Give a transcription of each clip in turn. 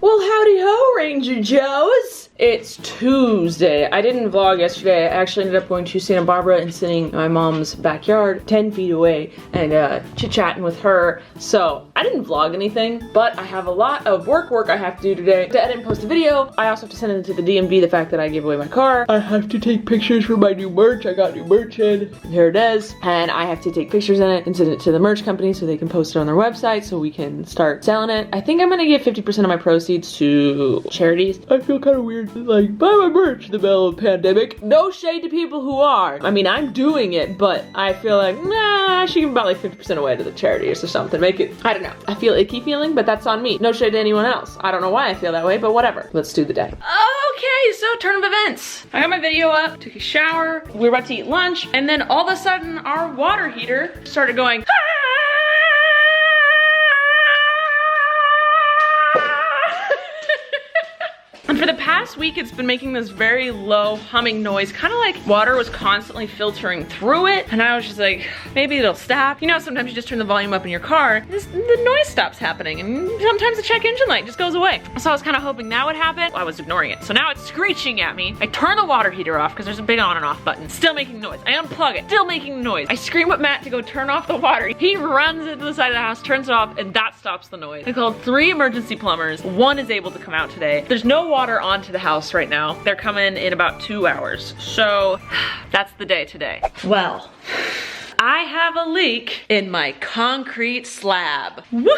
Well, howdy ho, Ranger Joes. It's Tuesday. I didn't vlog yesterday. I actually ended up going to Santa Barbara and sitting in my mom's backyard 10 feet away and chit-chatting with her. So I didn't vlog anything, but I have a lot of work I have to do today to edit and post a video. I also have to send it to the DMV, the fact that I gave away my car. I have to take pictures for my new merch. I got new merch in. Here it is. And I have to take pictures in it and send it to the merch company so they can post it on their website so we can start selling it. I think I'm gonna give 50% of my proceeds to charities. I feel kind of weird to like buy my merch in the middle of a pandemic. No shade to people who are. I mean, I'm doing it, but I feel like, nah, I should give about like 50% away to the charities or something. Make it, I don't know. I feel icky feeling, but that's on me. No shade to anyone else. I don't know why I feel that way, but whatever. Let's do the day. Okay, so turn of events. I got my video up, took a shower, we were about to eat lunch, and then all of a sudden our water heater started going, ah! And for the past week, it's been making this very low humming noise, kind of like water was constantly filtering through it. And I was just like, maybe it'll stop. You know, sometimes you just turn the volume up in your car, the noise stops happening, and sometimes the check engine light just goes away. So I was kind of hoping that would happen. I was ignoring it. So now it's screeching at me. I turn the water heater off because there's a big on and off button. Still making noise. I unplug it, still making noise. I scream at Matt to go turn off the water. He runs into the side of the house, turns it off, and that stops the noise. I called 3 emergency plumbers. 1 is able to come out today. There's no water onto the house right now. They're coming in about 2 hours. So that's the day today. Well, I have a leak in my concrete slab. Woohoo!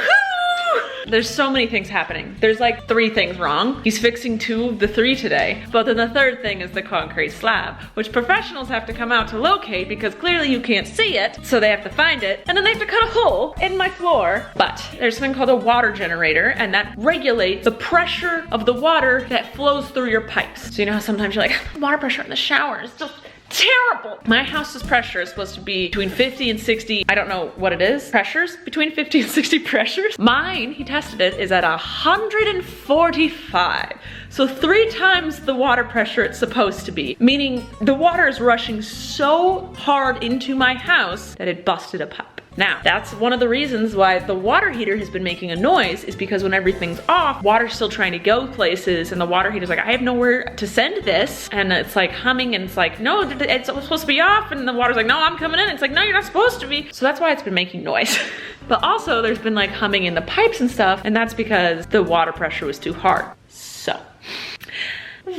There's so many things happening. There's like 3 things wrong. He's fixing 2 of the 3 today. But then the 3rd thing is the concrete slab, which professionals have to come out to locate because clearly you can't see it. So they have to find it. And then they have to cut a hole in my floor. But there's something called a water generator, and that regulates the pressure of the water that flows through your pipes. So you know how sometimes you're like, water pressure in the shower is just terrible. My house's pressure is supposed to be between 50 and 60. I don't know what it is. Pressures? Between 50 and 60 pressures. Mine, he tested it, is at 145. So 3 times the water pressure it's supposed to be. Meaning the water is rushing so hard into my house that it busted a pipe. Now, that's one of the reasons why the water heater has been making a noise, is because when everything's off, water's still trying to go places, and the water heater's like, I have nowhere to send this, and it's like humming, and it's like, no, it's supposed to be off, and the water's like, no, I'm coming in. It's like, no, you're not supposed to be. So that's why it's been making noise. But also, there's been like humming in the pipes and stuff, and that's because the water pressure was too hard. So.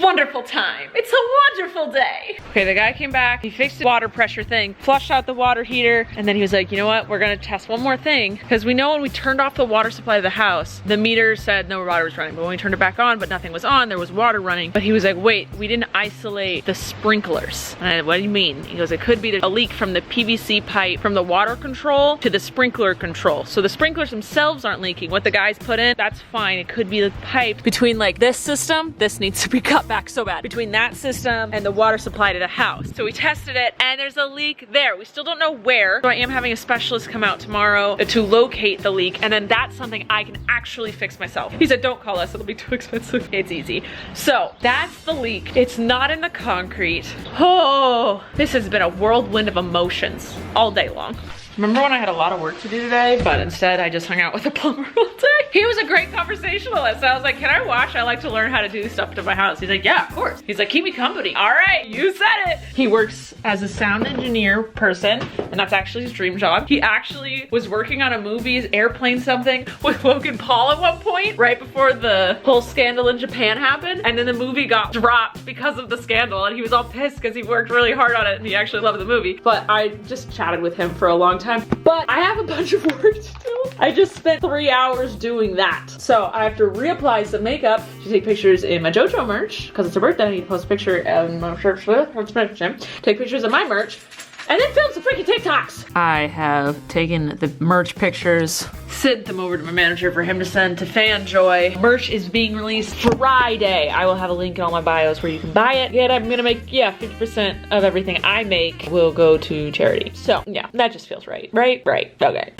Wonderful time. It's a wonderful day. Okay, the guy came back, he fixed the water pressure thing, flushed out the water heater, and then he was like, you know what, we're gonna test one more thing, because we know when we turned off the water supply of the house, the meter said no water was running, but when we turned it back on, but nothing was on, there was water running. But he was like, wait, we didn't isolate the sprinklers. And I said, what do you mean? He goes, it could be a leak from the PVC pipe from the water control to the sprinkler control. So the sprinklers themselves aren't leaking. What the guys put in, that's fine. It could be the pipe between like this system, this needs to be cut back so bad, between that system and the water supply to the house. So we tested it, and there's a leak there. We still don't know where. So I am having a specialist come out tomorrow to locate the leak, and then that's something I can actually fix myself. He said, don't call us, it'll be too expensive. It's easy. So that's the leak. It's not in the concrete. Oh, this has been a whirlwind of emotions all day long. Remember when I had a lot of work to do today, but instead I just hung out with a plumber all day? He was a great conversationalist. I was like, can I watch? I like to learn how to do stuff to my house. He's like, yeah, of course. He's like, keep me company. All right, you said it. He works as a sound engineer person, and that's actually his dream job. He actually was working on a movie's airplane something with Logan Paul at one point, right before the whole scandal in Japan happened. And then the movie got dropped because of the scandal, and he was all pissed because he worked really hard on it and he actually loved the movie. But I just chatted with him for a long time. But I have a bunch of work to do. I just spent 3 hours doing that. So I have to reapply some makeup to take pictures in my JoJo merch, because it's her birthday. I need to post a picture of my shirt, take pictures of my merch, and then film some freaking TikToks. I have taken the merch pictures, sent them over to my manager for him to send to FanJoy. Merch is being released Friday. I will have a link in all my bios where you can buy it. Yet I'm gonna make, 50% of everything I make will go to charity. So yeah, that just feels right. Right? Okay.